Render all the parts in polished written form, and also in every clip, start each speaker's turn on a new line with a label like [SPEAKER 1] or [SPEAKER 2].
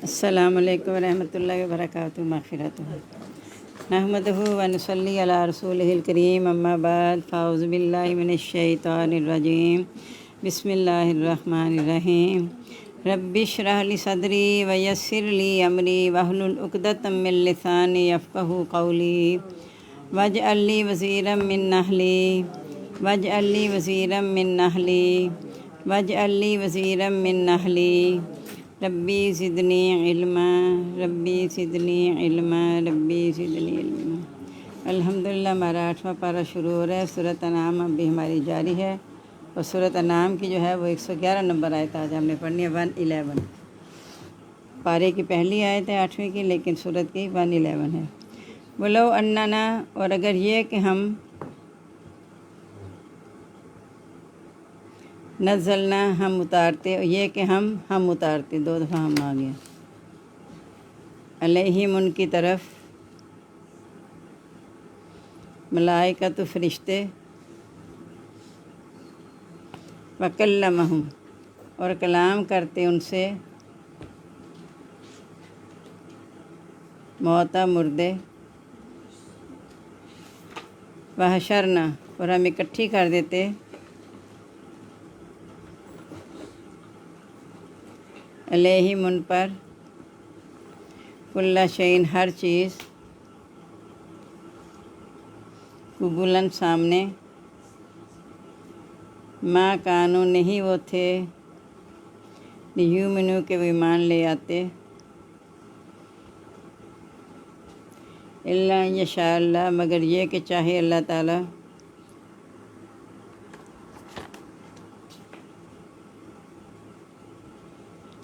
[SPEAKER 1] السلام علیکم ورحمۃ اللہ وبرکاتہ مغفرۃ نحمدہ و نصلی علی رسولہ الکریم اما بعد فاعوذ باللہ من الشیطان الرجیم بسم اللہ الرحمن الرحیم رب اشرح لی صدری ویسر لی امری واحلل عقدۃ من لسانی یفقہوا قولی واجعل لی وزیرا من اہلی واجعل لی وزیرا من اہلی واجعل لی وزیرا من اہلی ربی زدنی علما ربی زدنی علما ربی زدنی علما۔ الحمدللہ ہمارا 8واں پارہ شروع ہو رہا ہے۔ سورۃ انعام اب بھی ہماری جاری ہے اور سورۃ انعام کی جو ہے وہ 111 نمبر آیت آج ہم نے پڑھنی ہے 111۔ پارے کی پہلی آیت ہے 8ویں کی، لیکن سورۃ کی 111 ہے۔ ولو اننا، اور اگر یہ کہ ہم نزلنا، ہم اتارتے، یہ کہ ہم اتارتے، دو دفعہ ہم آ گئے، علیہم ان کی طرف، ملائکۃ فرشتے، وکلمہم اور کلام کرتے ان سے، موتیٰ مردے، وحشرنا اور ہم اکٹھی کر دیتے، علیہم ان پر، کل شیء ہر چیز، قبولاً سامنے، ما کانوا نہیں وہ تھے، لیؤمنوا کہ وہ ایمان لے آتے، الا ان یشاء اللہ مگر یہ کہ چاہے اللہ تعالیٰ،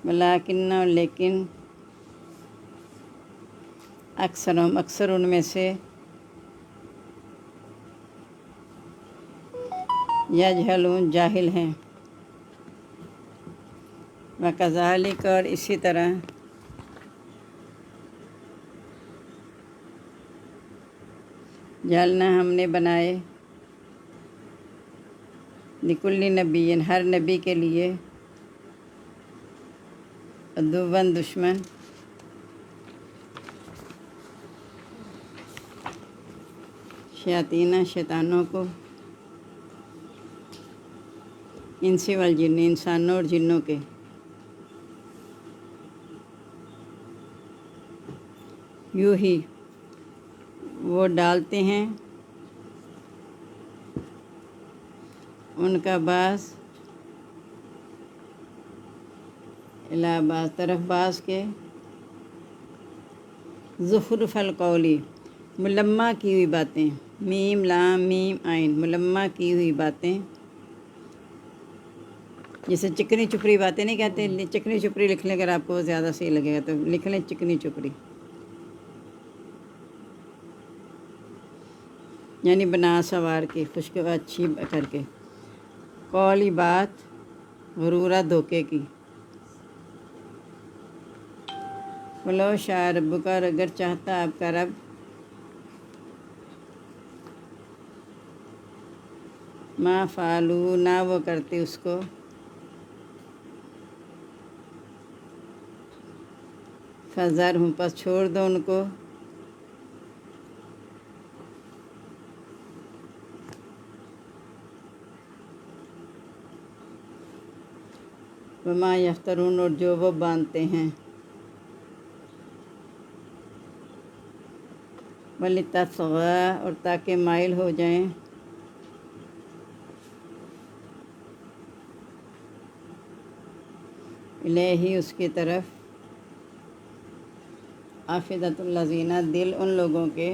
[SPEAKER 1] ولیکن لیکن اکثر ان میں سے، یجہلون جاہل ہیں، وکذالک اور اسی طرح، جعلنا ہم نے بنائے، لکل نبی ہر نبی کے لیے، عدواً دشمن، شیاطین شیطانوں کو، انس والجن انسانوں اور جنوں کے، یوحی وہ ڈالتے ہیں، ان کا بعض الی بعض طرف بعض کے، زخرف القولی ملمع کی ہوئی باتیں، میم لام میم عین ملمع کی ہوئی باتیں، جیسے چکنی چپڑی باتیں نہیں کہتے، چکنی چپڑی لکھ لیں اگر آپ کو زیادہ صحیح لگے گا تو لکھ لیں چکنی چپڑی، یعنی بنا سوار کے، خوشگوار اچھی کر کے، قولی بات، غرورہ دھوکے کی، ولو شاء ربک اور اگر چاہتا آپ کا رب، ما فعلوا نہ وہ کرتے اس کو، فذرہم پس چھوڑ دو ان کو، وما یفترون اور جو وہ باندھتے ہیں، ولتصغی اور تاکہ مائل ہو جائیں، الیہ اس کی طرف، افئدۃ الذین دل ان لوگوں کے،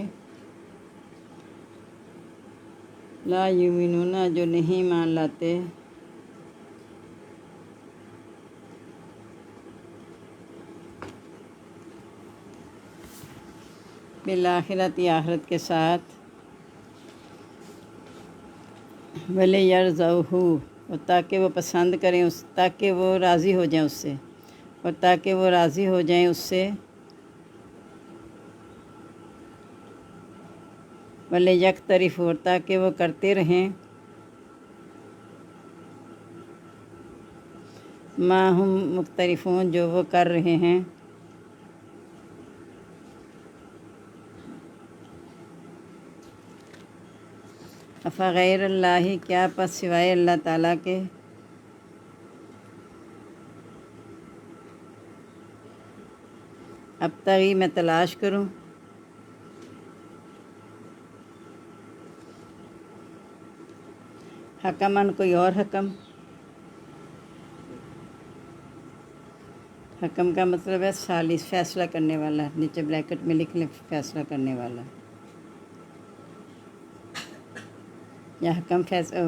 [SPEAKER 1] لا یؤمنون جو نہیں مان لاتے، بالآخرۃ آخرت کے ساتھ، ولیرضوہ اور تاکہ وہ پسند کریں تاکہ وہ راضی ہو جائیں اس سے، اور تاکہ وہ راضی ہو جائیں اس سے، ولیقترفوا اور تاکہ وہ کرتے رہیں، ما ہم مقترفون جو وہ کر رہے ہیں، افغیر اللہ کیا پس سوائے اللہ تعالیٰ کے ابتغی میں تلاش کروں حکمن کوئی اور حکم. حکم کا مطلب ہے ثالث فیصلہ کرنے والا. نیچے بریکٹ میں لکھ لیں فیصلہ کرنے والا یا حکم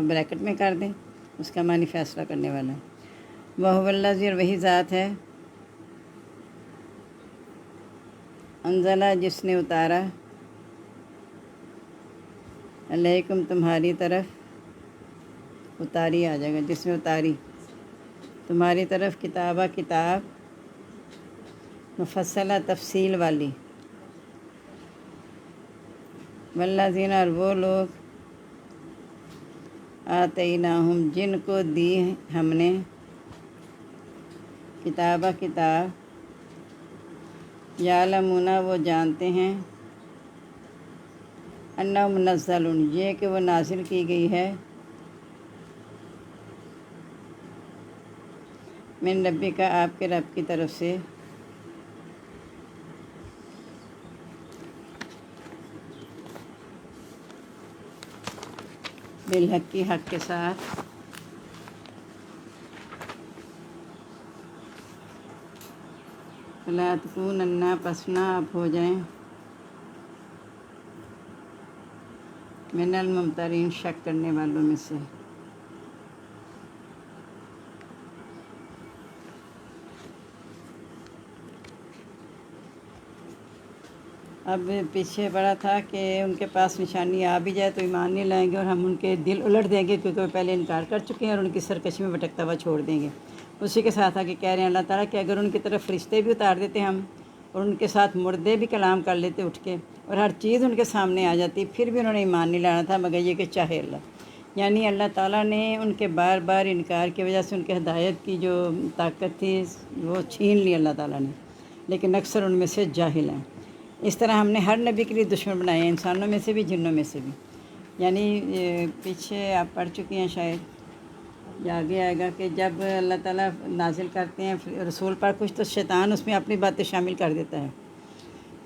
[SPEAKER 1] بریکٹ میں کر دیں اس کا معنی فیصلہ کرنے والا. وَهُوَ الَّذِي اور وہی ذات ہے انزلہ جس نے اتارا علیکم تمہاری طرف اتاری آ جائے گا جس نے اتاری تمہاری طرف کتاب مفصلہ تفصیل والی. والذین اور وہ لوگ آتیناہم جن کو دی ہم نے کتاب یعلمون وہ جانتے ہیں انہ منزل یہ کہ وہ نازل کی گئی ہے من ربی کا آپ کے رب کی طرف سے بالحق کی حق کے ساتھ فلا تکونن پس نہ آپ ہو جائیں من الممترین شک کرنے والوں میں سے. اب پیچھے پڑا تھا کہ ان کے پاس نشانی آ بھی جائے تو ایمان نہیں لائیں گے اور ہم ان کے دل الٹ دیں گے کیونکہ وہ پہلے انکار کر چکے ہیں اور ان کی سرکشی میں بھٹکتا ہوا چھوڑ دیں گے. اسی کے ساتھ آگے کہہ رہے ہیں اللہ تعالیٰ کہ اگر ان کی طرف فرشتے بھی اتار دیتے ہم اور ان کے ساتھ مردے بھی کلام کر لیتے اٹھ کے اور ہر چیز ان کے سامنے آ جاتی پھر بھی انہوں نے ایمان نہیں لانا تھا مگر یہ کہ چاہے اللہ. یعنی اللہ تعالیٰ نے ان کے بار بار انکار کی وجہ سے ان کے ہدایت کی جو طاقت تھی وہ چھین لی اللہ تعالیٰ نے. لیکن اکثر ان میں سے جاہل ہیں. اس طرح ہم نے ہر نبی کے لیے دشمن بنائے ہیں انسانوں میں سے بھی جنوں میں سے بھی. یعنی پیچھے آپ پڑھ چکی ہیں شاید یا آگے آئے گا کہ جب اللہ تعالیٰ نازل کرتے ہیں رسول پر کچھ تو شیطان اس میں اپنی باتیں شامل کر دیتا ہے.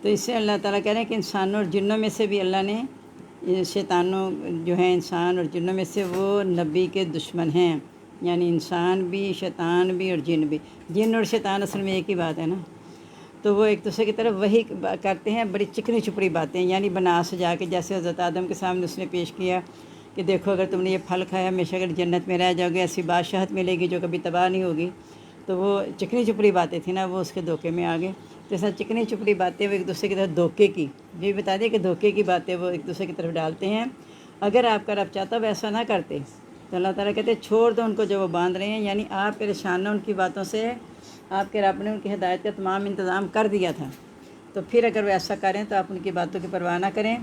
[SPEAKER 1] تو اس سے اللہ تعالیٰ کہہ رہے ہیں کہ انسانوں اور جنوں میں سے بھی اللہ نے شیطانوں جو ہیں انسان اور جنوں میں سے وہ نبی کے دشمن ہیں. یعنی انسان بھی شیطان بھی اور جن بھی. جن اور شیطان اصل میں ایک ہی بات ہے نا. تو وہ ایک دوسرے کی طرف وہی کرتے ہیں بڑی چکنی چپڑی باتیں یعنی بنا سجا کے جیسے حضرت آدم کے سامنے اس نے پیش کیا کہ دیکھو اگر تم نے یہ پھل کھایا ہمیشہ اگر جنت میں رہ جاؤ گے ایسی بادشاہت ملے گی جو کبھی تباہ نہیں ہوگی. تو وہ چکنی چپڑی باتیں تھیں نا وہ اس کے دھوکے میں آ گئے. جیسا چکنی چپڑی باتیں وہ ایک دوسرے کی طرف دھوکے کی یہ بتا دیں کہ دھوکے کی باتیں وہ ایک دوسرے کی طرف ڈالتے ہیں. اگر آپ کا رب چاہتا ویسا نہ کرتے تو اللہ تعالیٰ کہتے چھوڑ دو ان کو جو وہ باندھ رہے ہیں. یعنی آپ پریشان نہ ان کی باتوں سے آپ کے رب نے ان کی ہدایت کا تمام انتظام کر دیا تھا. تو پھر اگر وہ ایسا کریں تو آپ ان کی باتوں کی پرواہ نہ کریں.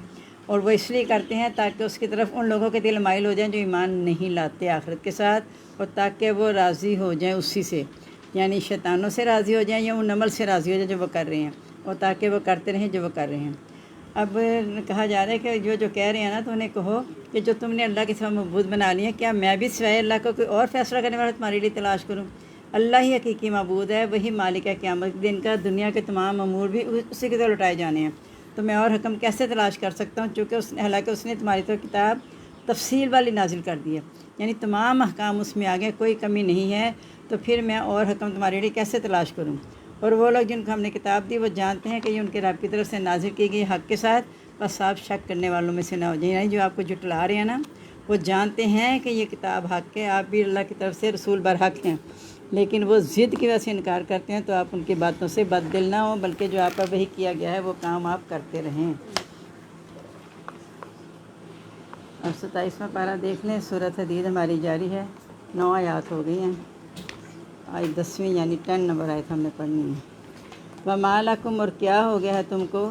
[SPEAKER 1] اور وہ اس لیے کرتے ہیں تاکہ اس کی طرف ان لوگوں کے دل مائل ہو جائیں جو ایمان نہیں لاتے آخرت کے ساتھ اور تاکہ وہ راضی ہو جائیں اسی سے. یعنی شیطانوں سے راضی ہو جائیں یا ان عمل سے راضی ہو جائیں جو وہ کر رہے ہیں اور تاکہ وہ کرتے رہیں جو وہ کر رہے ہیں. اب کہا جا رہا ہے کہ جو کہہ رہے ہیں نا تو انہیں کہو کہ جو تم نے اللہ کے سوا معبود بنا لیے کیا میں بھی سوائے اللہ کا کوئی اور فیصلہ کرنے والا تمہارے لیے تلاش کروں. اللہ ہی حقیقی معبود ہے وہی مالک ہے قیامت کے دن کا. دنیا کے تمام امور بھی اسی کی طرف لوٹائے جانے ہیں. تو میں اور حکم کیسے تلاش کر سکتا ہوں چونکہ حالانکہ اس نے تمہاری طرف کتاب تفصیل والی نازل کر دی ہے. یعنی تمام احکام اس میں آ گئے کوئی کمی نہیں ہے. تو پھر میں اور حکم تمہارے لیے کیسے تلاش کروں. اور وہ لوگ جن کو ہم نے کتاب دی وہ جانتے ہیں کہ یہ ان کے رب کی طرف سے نازل کی گئی حق کے ساتھ بس آپ شک کرنے والوں میں سے نہ ہو جائیں. یعنی جو آپ کو جھٹلا رہے ہیں نا وہ جانتے ہیں کہ یہ کتاب حق ہے آپ بھی اللہ کی طرف سے رسول برحق ہیں لیکن وہ ضد کی وجہ سے انکار کرتے ہیں. تو آپ ان کی باتوں سے بد دل نہ ہوں بلکہ جو آپ پر وحی کیا گیا ہے وہ کام آپ کرتے رہیں. اب 27واں پارہ دیکھ لیں. سورۃ حدید ہماری جاری ہے. 9 آیات ہو گئی ہیں. آج 10ویں یعنی 10 نمبر آیت ہم نے پڑھنی ہے. وَمَا لَكُمْ اور کیا ہو گیا ہے تم کو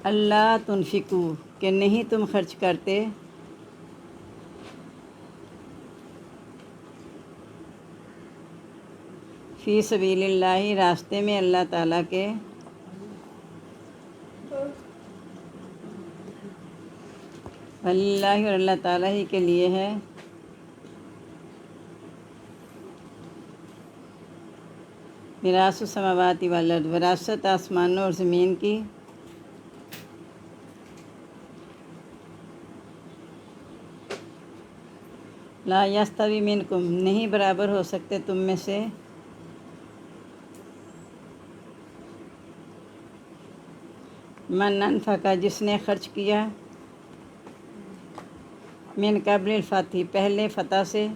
[SPEAKER 1] اللہ تنفقوا کہ نہیں تم خرچ کرتے فی سبیل اللہ راستے میں اللہ تعالیٰ کے اللہ اور اللہ تعالیٰ ہی کے لیے ہے میراث السماوات والارض، وراثت آسمانوں اور زمین کی، لا یستوی منکم نہیں برابر ہو سکتے تم میں سے، من انفقہ جس نے خرچ کیا، من قبل الفتح پہلے فتح سے،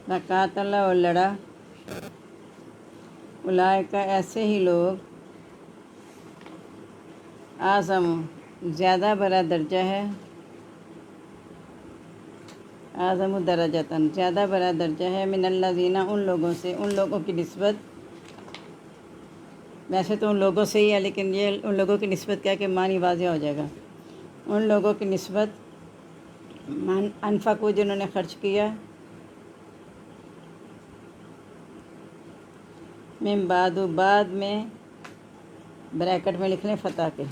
[SPEAKER 1] وقاتل اور لڑا، اولئک ایسے ہی لوگ، اعظم زیادہ بڑا درجہ ہے، اعظم درجتاً زیادہ بڑا درجہ ہے، من الذین ان لوگوں سے، ان لوگوں کی نسبت، ویسے تو ان لوگوں سے ہی ہے لیکن یہ ان لوگوں کی نسبت کیا کہ معنی واضح ہو جائے گا، ان لوگوں کی نسبت من انفقوا جنہوں نے خرچ کیا، من بعد میں بریکٹ میں لکھ لیں فتح کے،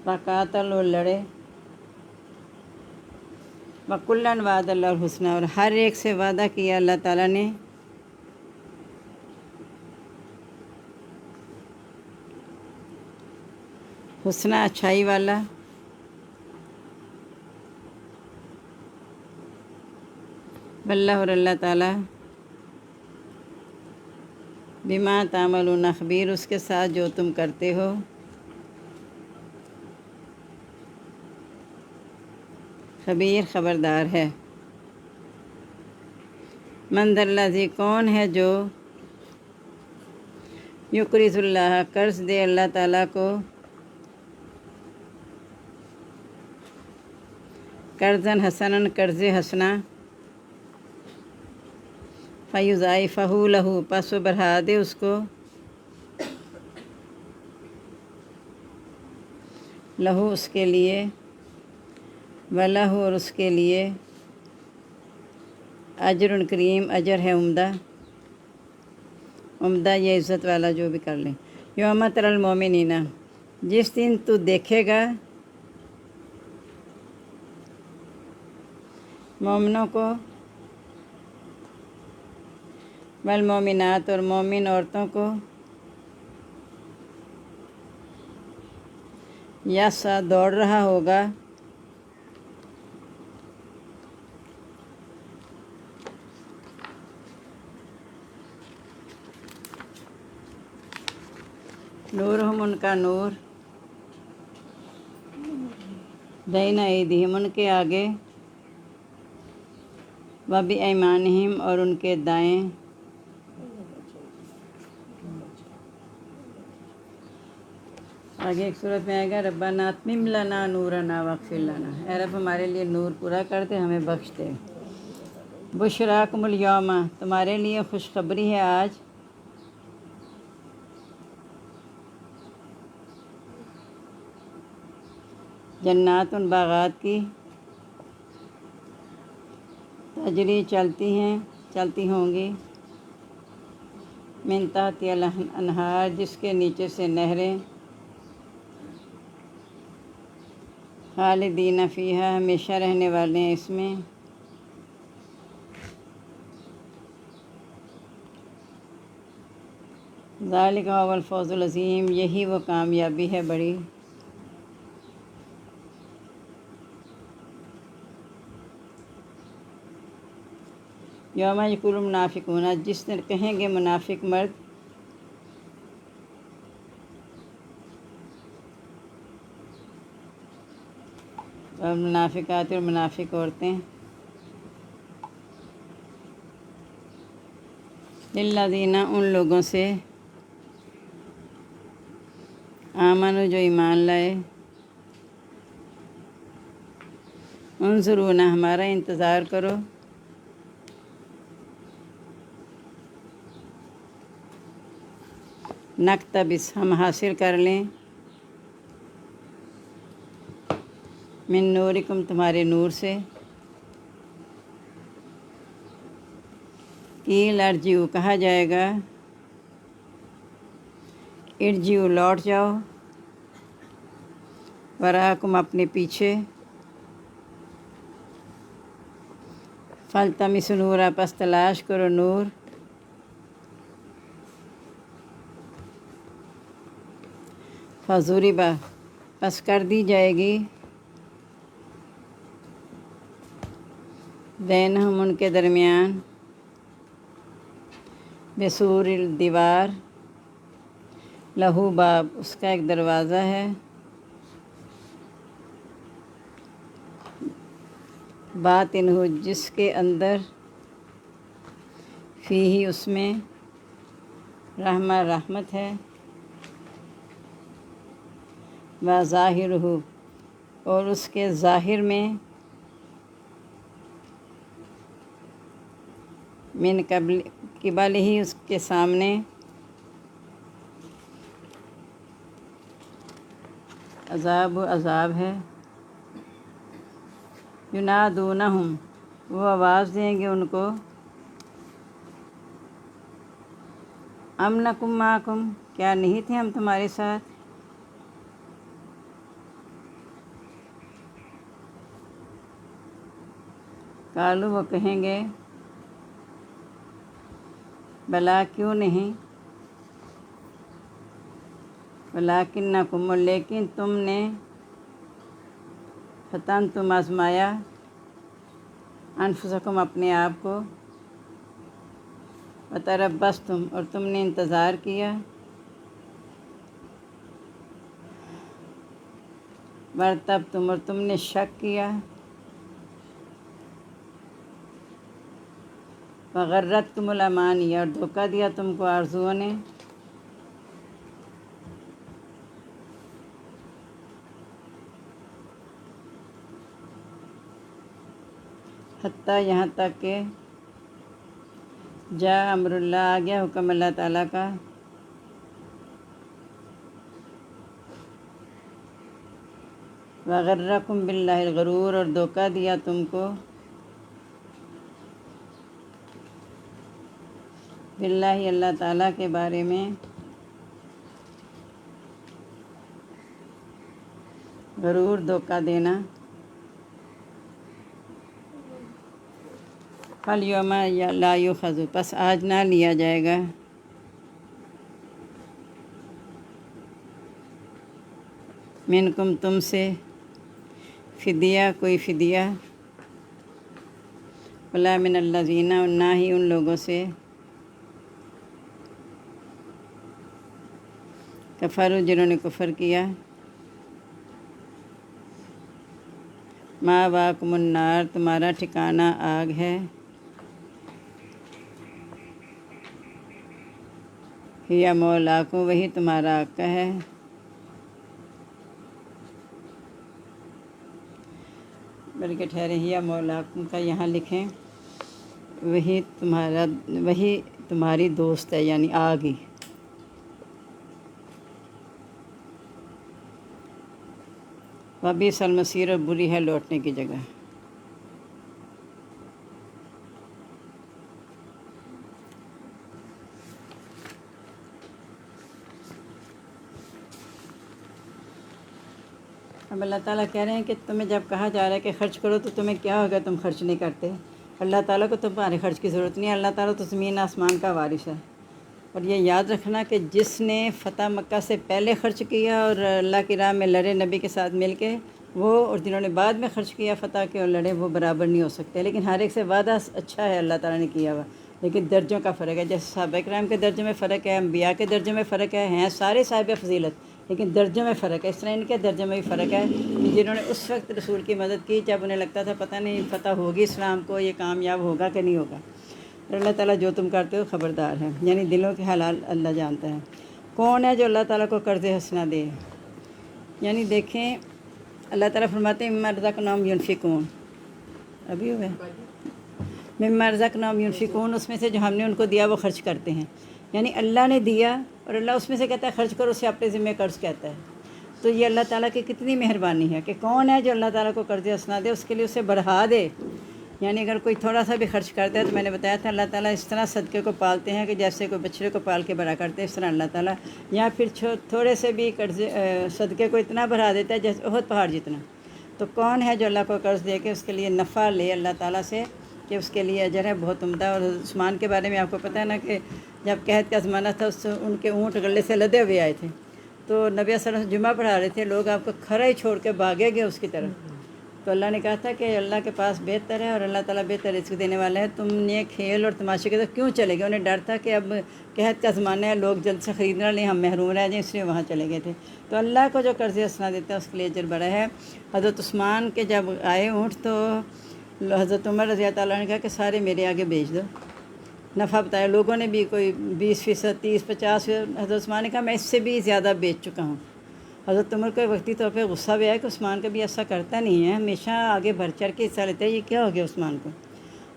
[SPEAKER 1] وقاتل اور لڑے، وکلاً وعد اللہ الحسنی اور ہر ایک سے وعدہ کیا اللہ تعالیٰ نے حسنہ اچھائی والا، واللہ اور اللہ تعالیٰ بما تعملون خبیر اس کے ساتھ جو تم کرتے ہو، خبیر خبردار ہے، من ذا الذی کون ہے جو یقرض اللہ قرض دے اللہ تعالیٰ کو، قرضاً حسناً قرض حسنا، فیضاعفہ لہ پس وہ بڑھا دے اس کو، لہو اس کے لیے، ولہ اور اس کے لیے، اجر کریم اجر ہے عمدہ، عمدہ یہ عزت والا جو بھی کر لیں، یوم تری المؤمنین جس دن تو دیکھے گا مومنوں کو، والمومنات اور مومن عورتوں کو، یسعیٰ دوڑ رہا ہوگا، نورہم ان کا نور، بین ایدیہم ان کے آگے، وبایمانہم اور ان کے دائیں، آگے ایک صورت میں آئے گا ربنا اتمم لنا نورنا واغفر لنا، اے رب ہمارے لیے نور پورا کر دے ہمیں بخش دے، بشراکم الیوم تمہارے لیے خوشخبری ہے آج، جنات باغات کی، تجری چلتی ہوں گی، من تحتہا الانہار جس کے نیچے سے نہریں، خالدین فیہا ہمیشہ رہنے والے ہیں اس میں، ذالک هو الفوز العظیم یہی وہ کامیابی ہے بڑی، یوم یقول المنافقون جس دن کہیں گے منافق مرد، اور منافقات اور منافق عورتیں، للذین ان لوگوں سے، آمنوا جو ایمان لائے، انظرونا ہمارا انتظار کرو، نقتبس ہم حاصل کر لیں، من نورکم تمہارے نور سے، قیل ارجعوا کہا جائے گا، ارجعوا لوٹ جاؤ، وراکم اپنے پیچھے، فالتمسوا نورا پس تلاش کرو نور، فضرب پس کر دی جائے گی، بینہم ان کے درمیان، بسور دیوار، لہو باب اس کا ایک دروازہ ہے، باطنہ جس کے اندر، فیہ اس میں، رحمہ رحمت ہے، وظاہرہ اور اس کے ظاہر میں، من قبل ہی اس کے سامنے، عذاب ہے، ینادونہم وہ آواز دیں گے ان کو، ام نکم معکم کیا نہیں تھے ہم تمہارے ساتھ، قالوا وہ کہیں گے، بلا کیوں نہیں، ولکنکم لیکن تم نے، فتنتم آزمایا، انفسکم اپنے آپ کو، وتربصتم اور تم نے انتظار کیا، وارتبتم اور تم نے شک کیا، وغرتکم الامانی اور دھوکہ دیا تم کو آرزوؤں نے، حتیٰ یہاں تک کہ جاء امر اللہ آ گیا حکم اللہ تعالیٰ کا، وغرکم باللہ الغرور اور دھوکہ دیا تم کو، باللہ اللہ تعالیٰ کے بارے میں، غرور دھوکہ دینا، فالیوم لا یؤخذ پس آج نہ لیا جائے گا، منکم تم سے، فدیہ کوئی فدیہ، ولا من الذین اور نہ ہی ان لوگوں سے، کفروا جنہوں نے کفر کیا، مأواکم النار تمہارا ٹھکانہ آگ ہے، ہی مولاکم وہی تمہارا آقا ہے، بلکہ ٹھہرے ہی مولاکم کا یہاں لکھیں، وہی تمہاری دوست ہے یعنی آگ ہی، وبئس المصیر اور بری ہے لوٹنے کی جگہ۔ اب اللہ تعالیٰ کہہ رہے ہیں کہ تمہیں جب کہا جا رہا ہے کہ خرچ کرو تو تمہیں کیا ہوگا تم خرچ نہیں کرتے، اللہ تعالیٰ کو تمہارے خرچ کی ضرورت نہیں ہے، اللہ تعالیٰ تو زمین آسمان کا وارث ہے، اور یہ یاد رکھنا کہ جس نے فتح مکہ سے پہلے خرچ کیا اور اللہ کی راہ میں لڑے نبی کے ساتھ مل کے، وہ اور جنہوں نے بعد میں خرچ کیا فتح کے اور لڑے، وہ برابر نہیں ہو سکتے، لیکن ہر ایک سے وعدہ اچھا ہے اللہ تعالیٰ نے کیا ہوا، لیکن درجوں کا فرق ہے، جیسے صحابہ کرام کے درجے میں فرق ہے، انبیاء کے درجے میں فرق ہے، ہیں سارے صاحب فضیلت، لیکن درجوں میں فرق ہے، اس طرح ان کے درجے میں بھی فرق ہے کہ جنہوں نے اس وقت رسول کی مدد کی جب انہیں لگتا تھا پتہ نہیں فتح ہوگی اسلام کو، یہ کامیاب ہوگا کہ نہیں ہوگا، اور اللہ تعالیٰ جو تم کرتے ہو خبردار ہے، یعنی دلوں کے حالات اللہ جانتا ہے۔ کون ہے جو اللہ تعالیٰ کو قرض حسنہ دے؟ یعنی دیکھیں اللہ تعالیٰ فرماتے ہیں مما رزقناہم ینفقون، ابھی ہوئے مما رزقناہم ینفقون، اس میں سے جو ہم نے ان کو دیا وہ خرچ کرتے ہیں، یعنی اللہ نے دیا اور اللہ اس میں سے کہتا ہے خرچ کرو، اسے اپنے ذمہ قرض کہتا ہے، تو یہ اللہ تعالیٰ کی کتنی مہربانی ہے کہ کون ہے جو اللہ تعالیٰ کو قرض حسنہ دے، اس کے لیے اسے بڑھا دے، یعنی اگر کوئی تھوڑا سا بھی خرچ کرتا ہے تو میں نے بتایا تھا اللہ تعالیٰ اس طرح صدقے کو پالتے ہیں کہ جیسے کوئی بچڑے کو پال کے بڑا کرتے ہیں، اس طرح اللہ تعالیٰ یا پھر تھوڑے سے بھی قرض صدقے کو اتنا بڑھا دیتا ہے جیسے احد پہاڑ جتنا۔ تو کون ہے جو اللہ کو قرض دے کے اس کے لیے نفع لے اللہ تعالیٰ سے کہ اس کے لیے اجر ہے بہت عمدہ۔ اور عثمان کے بارے میں آپ کو پتہ ہے نا کہ جب قحط کا زمانہ تھا اس ان کے اونٹ غلے سے لدے ہوئے آئے تھے، تو نبی صلی اللہ علیہ وسلم جمعہ پڑھا رہے تھے، لوگ آپ کو کھڑا ہی چھوڑ کے بھاگے گئے اس کی طرف۔ تو اللہ نے کہا تھا کہ اللہ کے پاس بہتر ہے اور اللہ تعالیٰ بہتر رزق دینے والا ہے، تم نے کھیل اور تماشے کے تو کیوں چلے گئے؟ انہیں ڈر تھا کہ اب قحط کا زمانہ ہے، لوگ جلد سے خریدنا نہیں، ہم محروم رہ جائیں، اس لیے وہاں چلے گئے تھے۔ تو اللہ کو جو قرض حسنہ دیتا ہے اس کے لیے اجر بڑا ہے۔ حضرت عثمان کے جب آئے اونٹ تو حضرت عمر رضی اللہ عنہ نے کہا کہ سارے میرے آگے بیچ دو، نفع بتایا۔ لوگوں نے بھی کوئی 20%، 30، 50%، حضرت عثمان نے کہا میں اس سے بھی زیادہ بیچ چکا ہوں۔ حضرت عمر کو وقتی طور پہ غصہ بھی آیا کہ عثمان کبھی ایسا کرتا نہیں ہے، ہمیشہ آگے بڑھ چڑھ کے حصہ لیتا ہے، یہ کیا ہو گیا عثمان کو؟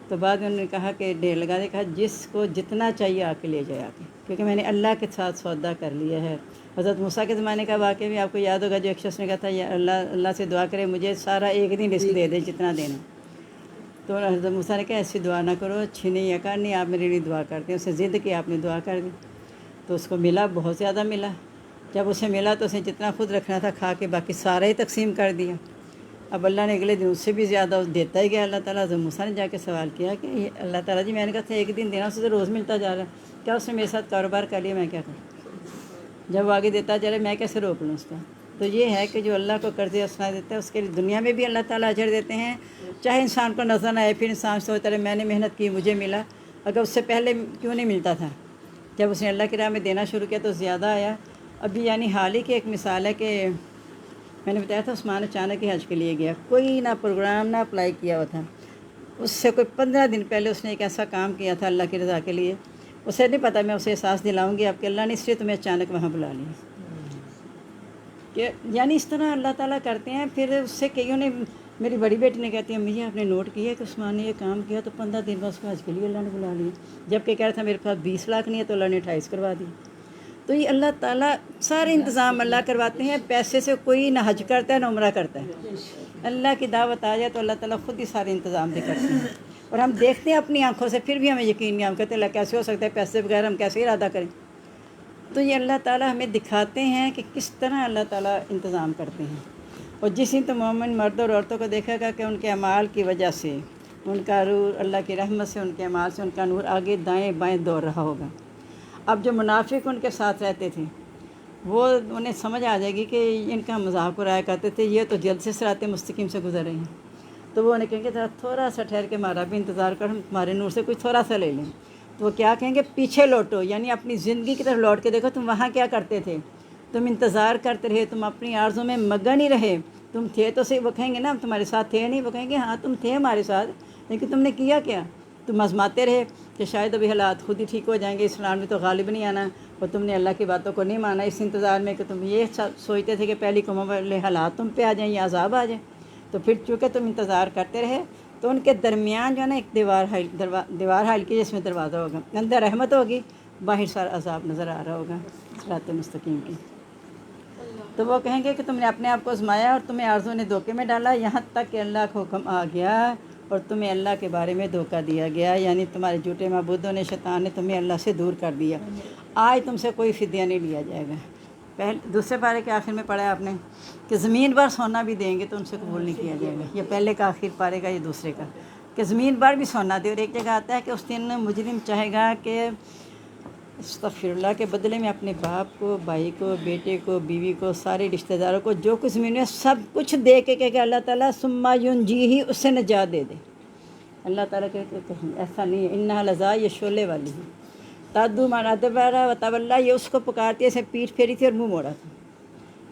[SPEAKER 1] تو بعد میں انہوں نے کہا کہ ڈھیر لگا دے، کہا جس کو جتنا چاہیے آ کے لے جائے آ کے، کیونکہ میں نے اللہ کے ساتھ سودا کر لیا ہے۔ حضرت موسیٰ کے زمانے کا واقعہ بھی آپ کو یاد ہوگا، جو ایک شخص نے کہا تھا یا اللہ سے دعا کرے مجھے سارا ایک دن رزق دے دے جتنا دینا۔ تو حضرت موسیٰ نے کہا ایسی دعا نہ کرو، چھینی یا کرنی، آپ میرے لیے دعا کرتے ہیں۔ اسے ضد کی، آپ نے دعا کر دی تو اس کو ملا، بہت زیادہ ملا۔ جب اسے ملا تو اسے جتنا خود رکھنا تھا کھا کے باقی سارا ہی تقسیم کر دیا۔ اب اللہ نے اگلے دن اس سے بھی زیادہ دیتا ہی گیا اللہ تعالیٰ۔ حضرت موسیٰ نے جا کے سوال کیا کہ یہ اللہ تعالیٰ جی میں نے کہا تھا ایک دن دینا، اسے تو روز ملتا جا رہا ہے، کیا اس نے میرے ساتھ کاروبار کر لیا، میں کیا کروں؟ جب وہ آگے دیتا جا رہا ہے میں کیسے روک لوں اس کا؟ تو یہ ہے کہ جو اللہ کو قرض حسنہ دیتا ہے اس کے لیے دنیا میں بھی اللہ تعالیٰ اجر دیتے ہیں، چاہے انسان کو نظر نہ آئے، پھر انسان سوچتا رہے میں نے محنت کی مجھے ملا، اگر اس سے پہلے کیوں نہیں ملتا تھا؟ جب اس نے اللہ کی راہ میں دینا شروع کیا تو زیادہ آیا۔ ابھی یعنی حال ہی کی ایک مثال ہے کہ میں نے بتایا تھا عثمان اچانک ہی حج کے لیے گیا، کوئی نہ پروگرام نہ اپلائی کیا ہوا تھا، اس سے کوئی 15 دن پہلے اس نے ایک ایسا کام کیا تھا اللہ کی رضا کے لیے، اسے نہیں پتہ میں اسے احساس دلاؤں گی اب کہ اللہ نے اس لیے تمہیں اچانک وہاں بلا لیا کہ یعنی اس طرح اللہ تعالیٰ کرتے ہیں۔ پھر اس سے کئیوں نے، میری بڑی بیٹی نے کہتی ہے امی جی آپ نے نوٹ کیا کہ عثمان نے یہ کام کیا تو 15 دن بعد اس کو حج کے لیے اللہ نے بلا لیا، جبکہ کہہ رہا تھا میرے پاس 20 لاکھ نہیں ہے تو اللہ نے 28 کروا دی۔ تو یہ اللہ تعالیٰ سارے انتظام اللہ کرواتے ہیں، پیسے سے کوئی نہ حج کرتا ہے نہ عمرہ کرتا ہے، اللہ کی دعوت آ جائے تو اللہ تعالیٰ خود ہی سارے انتظام بھی کرتے ہیں، اور ہم دیکھتے ہیں اپنی آنکھوں سے پھر بھی ہمیں یقین نہیں، ہم کہتے ہیں اللہ کیسے ہو سکتا ہے، پیسے بغیر ہم کیسے ارادہ کریں؟ تو یہ اللہ تعالیٰ ہمیں دکھاتے ہیں کہ کس طرح اللہ تعالیٰ انتظام کرتے ہیں۔ اور جس دن تو مومن مرد اور عورتوں کو دیکھے گا کہ ان کے اعمال کی وجہ سے، ان کا نور اللہ کی رحمت سے، ان کے اعمال سے ان کا نور آگے دائیں بائیں دوڑ رہا ہوگا۔ اب جو منافق ان کے ساتھ رہتے تھے وہ انہیں سمجھ آ جائے گی کہ ان کا مذاق اڑایا کرتے تھے، یہ تو جلد سے صراط مستقیم سے گزر رہے ہیں، تو وہ انہیں کہیں گے ذرا تھوڑا سا ٹھہر کے ہمارا بھی انتظار کر، ہم تمہارے نور سے کچھ تھوڑا سا لے لیں۔ تو وہ کیا کہیں گے؟ پیچھے لوٹو، یعنی اپنی زندگی کی طرف لوٹ کے دیکھو تم وہاں کیا کرتے تھے، تم انتظار کرتے رہے، تم اپنی آرزوں میں مگن ہی رہے، تم تھے تو صحیح، وہ کہیں گے نا ہم تمہارے ساتھ تھے نہیں، وہ کہیں گے ہاں تم تھے ہمارے ساتھ لیکن تم نے کیا کیا؟ تم آزماتے رہے کہ شاید ابھی حالات خود ہی ٹھیک ہو جائیں گے، اسلام میں تو غالب نہیں آنا، اور تم نے اللہ کی باتوں کو نہیں مانا اس انتظار میں کہ تم یہ سوچتے تھے کہ پہلی قوموں والے حالات تم پہ آ جائیں یا عذاب آ جائیں، تو پھر چونکہ تم انتظار کرتے رہے تو ان کے درمیان جو ہے نا ایک دیوار حائل کی جس میں دروازہ ہوگا، اندر رحمت ہوگی، باہر سارا عذاب نظر آ رہا ہوگا صراط مستقیم کی۔ تو وہ کہیں گے کہ تم نے اپنے آپ کو آزمایا اور تمہیں آرزوں نے دھوکے میں ڈالا، یہاں تک کہ اللہ کا حکم آ گیا اور تمہیں اللہ کے بارے میں دھوکہ دیا گیا، یعنی تمہارے جھوٹے معبودوں نے، شیطان نے تمہیں اللہ سے دور کر دیا۔ آج تم سے کوئی فدیہ نہیں لیا جائے گا۔ دوسرے پارے کے آخر میں پڑھا ہے آپ نے کہ زمین بھر سونا بھی دیں گے تو ان سے قبول نہیں کیا جائے گا، یہ پہلے کا آخر پارے کا، یہ دوسرے کا، کہ زمین بھر بھی سونا دے، اور ایک جگہ آتا ہے کہ اس دن مجرم چاہے گا کہ استغفر اللہ کے بدلے میں اپنے باپ کو، بھائی کو، بیٹے کو، بیوی کو، سارے رشتہ داروں کو جو کچھ زمین میں سب کچھ دے کے کہ اللہ تعالیٰ ثم ینجیہ اس سے نجات دے دے۔ اللہ تعالیٰ کہتے ہیں ایسا نہیں ہے، انہا لذا، یہ شعلے والی ہے، تادو مانا دبارہ و طواللہ، یہ اس کو پکارتی ہے، اسے پیٹھ پھیری تھی اور منہ موڑا تھا،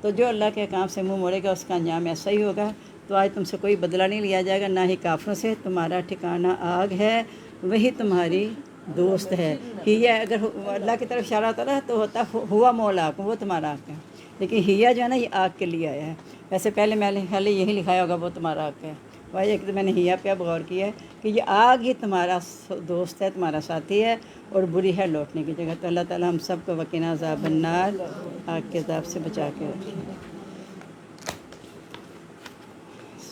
[SPEAKER 1] تو جو اللہ کے کام سے منہ موڑے گا اس کا انجام ایسا ہی ہوگا۔ تو آج تم سے کوئی بدلہ نہیں لیا جائے گا، نہ ہی کافروں سے، تمہارا ٹھکانہ آگ ہے، وہی تمہاری دوست ہے۔ ہیہ اگر اللہ کی طرف اشارہ ہوتا ہے تو ہوتا ہوا مولاکم، وہ تمہارا آگ ہے، لیکن ہیہ جو ہے نا یہ آگ کے لیے آیا ہے، ویسے پہلے میں نے یہی لکھایا ہوگا وہ تمہارا آگ ہے، بھائی ایک تو میں نے ہیہ پہ اب غور کیا ہے کہ یہ آگ ہی تمہارا دوست ہے، تمہارا ساتھی ہے، اور بری ہے لوٹنے کی جگہ۔ تو اللہ تعالیٰ ہم سب کو وقنا عذاب النار، آگ کے عذاب سے بچا کے رکھے۔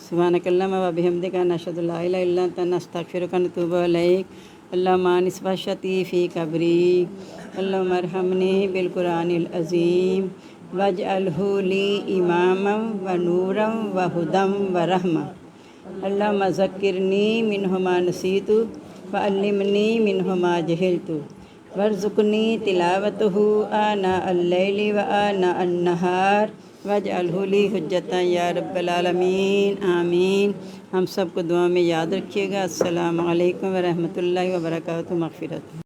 [SPEAKER 1] سبحانک اللہم و بحمدک نشہد لا الہ الا انت نستغفرک و نتوب الیک اللہم انس وحشتی فی قبری اللہم ارحمنی بالقرآن العظیم واجعلہ لی اماما و نورا و ہدی و رحمہ اللہم ذکرنی منہ ما نسیت وعلمنی منہ ما جہلت وارزقنی تلاوتہ آناء اللیل و آناء النہار واجعلہ لی حجتا یا رب العالمین آمین۔ ہم سب کو دعا میں یاد رکھیے گا۔ السلام علیکم ورحمۃ اللہ وبرکاتہ۔ مغفرت۔